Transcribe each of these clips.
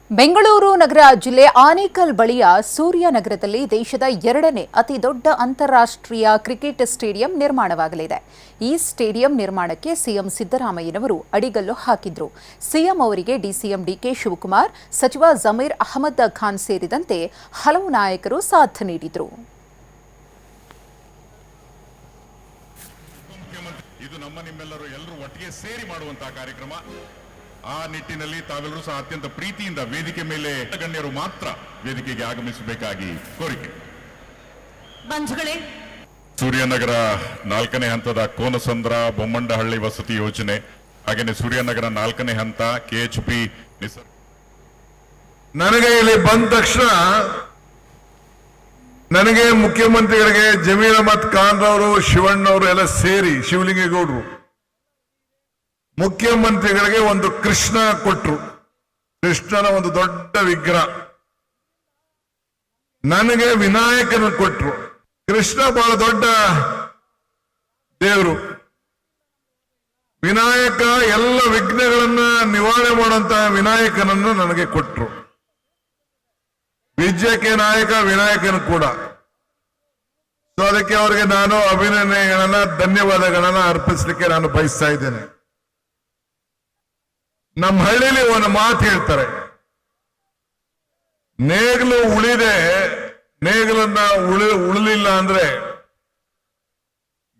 ಬೆಂಗಳೂರು ನಗರ ಜಿಲ್ಲೆ ಆನೇಕಲ್ ಬಳಿಯ ಸೂರ್ಯನಗರದಲ್ಲಿ ದೇಶದ ಎರಡನೇ ಅತಿ ದೊಡ್ಡ ಅಂತಾರಾಷ್ಟ್ರೀಯ ಕ್ರಿಕೆಟ್ ಸ್ಟೇಡಿಯಂ ನಿರ್ಮಾಣವಾಗಲಿದೆ. ಈ ಸ್ಟೇಡಿಯಂ ನಿರ್ಮಾಣಕ್ಕೆ ಸಿಎಂ ಸಿದ್ದರಾಮಯ್ಯನವರು ಅಡಿಗಲ್ಲು ಹಾಕಿದ್ರು. ಸಿಎಂ ಅವರಿಗೆ ಡಿಸಿಎಂ ಡಿಕೆ ಶಿವಕುಮಾರ್, ಸಚಿವ ಜಮೀರ್ ಅಹಮದ್ ಖಾನ್ ಸೇರಿದಂತೆ ಹಲವು ನಾಯಕರು ಸಾಥ್ ನೀಡಿದರು. ಇದು ನಮ್ಮ ನಿಮ್ಮೆಲ್ಲರೂ ಒಟ್ಟಿಗೆ ಸೇರಿ ಮಾಡುವಂತಹ ಕಾರ್ಯಕ್ರಮ. ಆ ನಿಟ್ಟಿನಲ್ಲಿ ತಾವೆಲ್ಲರೂ ಸಹ ಅತ್ಯಂತ ಪ್ರೀತಿಯಿಂದ ವೇದಿಕೆ ಮೇಲೆ ಗಣ್ಯರು ಮಾತ್ರ ವೇದಿಕೆಗೆ ಆಗಮಿಸಬೇಕಾಗಿ ಕೋರಿಕೆ. ಸೂರ್ಯನಗರ 4ನೇ ಹಂತದ ಕೋನಸಂದ್ರ ಬೊಮ್ಮಂಡಹಳ್ಳಿ ವಸತಿ ಯೋಜನೆ, ಹಾಗೆಯೇ ಸೂರ್ಯನಗರ 4ನೇ ಹಂತ ಕೆಎಚ್ಪಿ ನನಗೆ ಇಲ್ಲಿ ಬಂದ ತಕ್ಷಣ ನನಗೆ ಮುಖ್ಯಮಂತ್ರಿಗಳಿಗೆ ಜಮೀರ್ ಅಹಮದ್ ಖಾನ್ ಅವರು, ಶಿವಣ್ಣವರು ಎಲ್ಲ ಸೇರಿ, ಶಿವಲಿಂಗೇಗೌಡರು ಮುಖ್ಯಮಂತ್ರಿಗಳಿಗೆ ಒಂದು ಕೃಷ್ಣ ಕೊಟ್ರು. ಕೃಷ್ಣನ ಒಂದು ದೊಡ್ಡ ವಿಗ್ರಹ. ನನಗೆ ವಿನಾಯಕನ ಕೊಟ್ರು. ಕೃಷ್ಣ ಬಹಳ ದೊಡ್ಡ ದೇವರು. ವಿನಾಯಕ ಎಲ್ಲ ವಿಘ್ನಗಳನ್ನ ನಿವಾರಣೆ ಮಾಡುವಂತಹ ವಿನಾಯಕನನ್ನು ನನಗೆ ಕೊಟ್ರು. ವಿಜಯಕ್ಕೆ ನಾಯಕ ವಿನಾಯಕನ ಕೂಡ. ಸೊ ಅದಕ್ಕೆ ಅವರಿಗೆ ನಾನು ಅಭಿನಂದನೆಗಳನ್ನ, ಧನ್ಯವಾದಗಳನ್ನ ಅರ್ಪಿಸಲಿಕ್ಕೆ ನಾನು ಬಯಸ್ತಾ ಇದ್ದೇನೆ. ನಮ್ಮ ಹಳ್ಳಿಲಿ ಒಂದು ಮಾತು ಹೇಳ್ತಾರೆ, ನೇಗಿಲು ಉಳಿದೆ, ನೇಗಿಲನ್ನ ಉಳಿಲಿಲ್ಲ ಅಂದ್ರೆ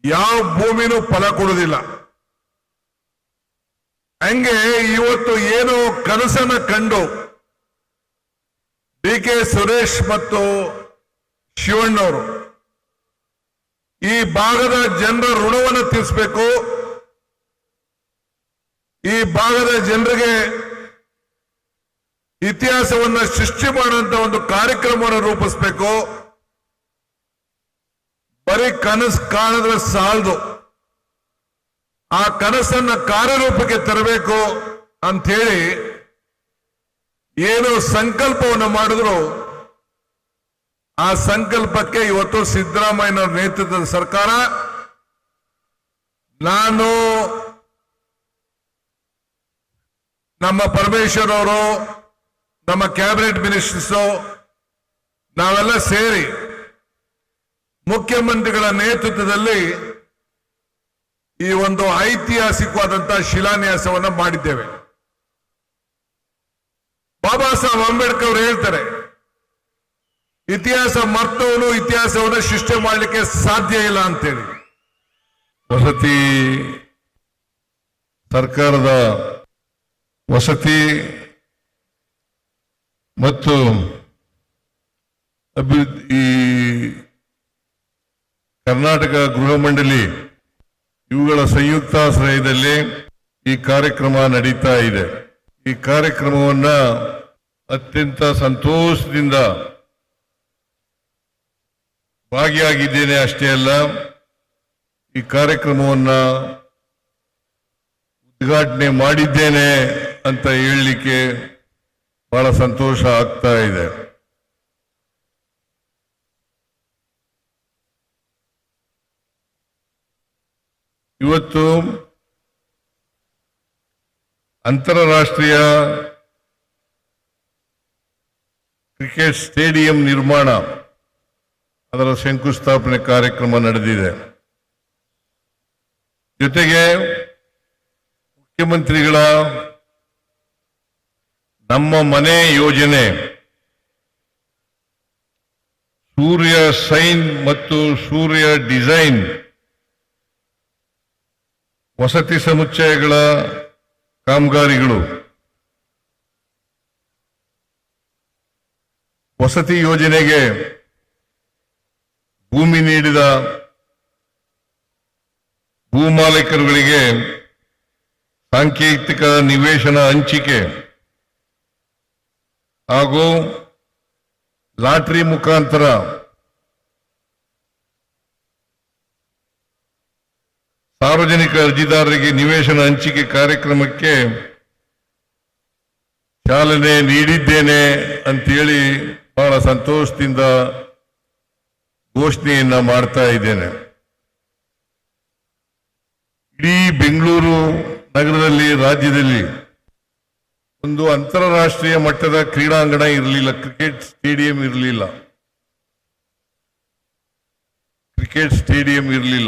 ಯಾವ ಭೂಮಿನೂ ಫಲ ಕೊಡುವುದಿಲ್ಲ. ಹಂಗೆ ಇವತ್ತು ಏನು ಕನಸನ್ನ ಕಂಡು ಡಿ.ಕೆ. ಸುರೇಶ್ ಮತ್ತು ಶಿವಣ್ಣವರು ಈ ಭಾಗದ ಜನರ ಋಣವನ್ನು ತೀರಿಸಬೇಕು, ಈ ಭಾಗದ ಜನರಿಗೆ ಇತಿಹಾಸವನ್ನ ಸೃಷ್ಟಿ ಮಾಡುವಂತ ಒಂದು ಕಾರ್ಯಕ್ರಮವನ್ನು ರೂಪಿಸಬೇಕು. ಬರೀ ಕನಸು ಕಾಣಿದ್ರೆ ಸಾಲದು, ಆ ಕನಸನ್ನ ಕಾರ್ಯರೂಪಕ್ಕೆ ತರಬೇಕು ಅಂತ ಹೇಳಿ ಏನು ಸಂಕಲ್ಪವನ್ನು ಮಾಡಿದ್ರು, ಆ ಸಂಕಲ್ಪಕ್ಕೆ ಇವತ್ತು ಸಿದ್ದರಾಮಯ್ಯನವರ ನೇತೃತ್ವದ ಸರ್ಕಾರ, ನಾನು, ನಮ್ಮ ಪರಮೇಶ್ವರ್ ಅವರು, ನಮ್ಮ ಕ್ಯಾಬಿನೆಟ್ ಮಿನಿಸ್ಟರ್ಸ್, ನಾವೆಲ್ಲ ಸೇರಿ ಮುಖ್ಯಮಂತ್ರಿಗಳ ನೇತೃತ್ವದಲ್ಲಿ ಈ ಒಂದು ಐತಿಹಾಸಿಕವಾದಂತಹ ಶಿಲಾನ್ಯಾಸವನ್ನು ಮಾಡಿದ್ದೇವೆ. ಬಾಬಾ ಸಾಹೇಬ್ ಅಂಬೇಡ್ಕರ್ ಅವರು ಹೇಳ್ತಾರೆ, ಇತಿಹಾಸ ಮರ್ತವನು ಇತಿಹಾಸವನ್ನು ಸೃಷ್ಟಿ ಮಾಡಲಿಕ್ಕೆ ಸಾಧ್ಯ ಇಲ್ಲ ಅಂತೇಳಿ. ವಸತಿ ಸರ್ಕಾರದ ವಸತಿ ಮತ್ತು ಈ ಕರ್ನಾಟಕ ಗೃಹ ಮಂಡಳಿ ಇವುಗಳ ಸಂಯುಕ್ತಾಶ್ರಯದಲ್ಲಿ ಈ ಕಾರ್ಯಕ್ರಮ ನಡೀತಾ ಇದೆ. ಈ ಕಾರ್ಯಕ್ರಮವನ್ನ ಅತ್ಯಂತ ಸಂತೋಷದಿಂದ ಭಾಗಿಯಾಗಿದ್ದೇನೆ. ಅಷ್ಟೇ ಅಲ್ಲ, ಈ ಕಾರ್ಯಕ್ರಮವನ್ನ ಉದ್ಘಾಟನೆ ಮಾಡಿದ್ದೇನೆ ಅಂತ ಹೇಳಲಿಕ್ಕೆ ಬಹಳ ಸಂತೋಷ ಆಗ್ತಾ ಇದೆ. ಇವತ್ತು ಅಂತಾರಾಷ್ಟ್ರೀಯ ಕ್ರಿಕೆಟ್ ಸ್ಟೇಡಿಯಂ ನಿರ್ಮಾಣ, ಅದರ ಶಂಕುಸ್ಥಾಪನೆ ಕಾರ್ಯಕ್ರಮ ನಡೆದಿದೆ. ಜೊತೆಗೆ ಮುಖ್ಯಮಂತ್ರಿಗಳ ನಮ್ಮ ಮನೆ ಯೋಜನೆ, ಸೂರ್ಯ ಸೈನ್ ಮತ್ತು ಸೂರ್ಯ ಡಿಸೈನ್ ವಸತಿ ಸಮುಚ್ಚಯಗಳ ಕಾಮಗಾರಿಗಳು, ವಸತಿ ಯೋಜನೆಗೆ ಭೂಮಿ ನೀಡಿದ ಭೂಮಾಲೀಕರುಗಳಿಗೆ ಸಾಂಕೇತಿಕ ನಿವೇಶನ ಹಂಚಿಕೆ ಹಾಗೂ ಲಾಟರಿ ಮುಖಾಂತರ ಸಾರ್ವಜನಿಕ ಅರ್ಜಿದಾರರಿಗೆ ನಿವೇಶನ ಹಂಚಿಕೆ ಕಾರ್ಯಕ್ರಮಕ್ಕೆ ಚಾಲನೆ ನೀಡಿದ್ದೇನೆ ಅಂತೇಳಿ ಬಹಳ ಸಂತೋಷದಿಂದ ಘೋಷಣೆಯನ್ನ ಮಾಡ್ತಾ ಇದ್ದೇನೆ. ಇಡೀ ಬೆಂಗಳೂರು ನಗರದಲ್ಲಿ, ರಾಜ್ಯದಲ್ಲಿ ಒಂದು ಅಂತಾರಾಷ್ಟ್ರೀಯ ಮಟ್ಟದ ಕ್ರೀಡಾಂಗಣ ಇರಲಿಲ್ಲ, ಕ್ರಿಕೆಟ್ ಸ್ಟೇಡಿಯಂ ಇರಲಿಲ್ಲ.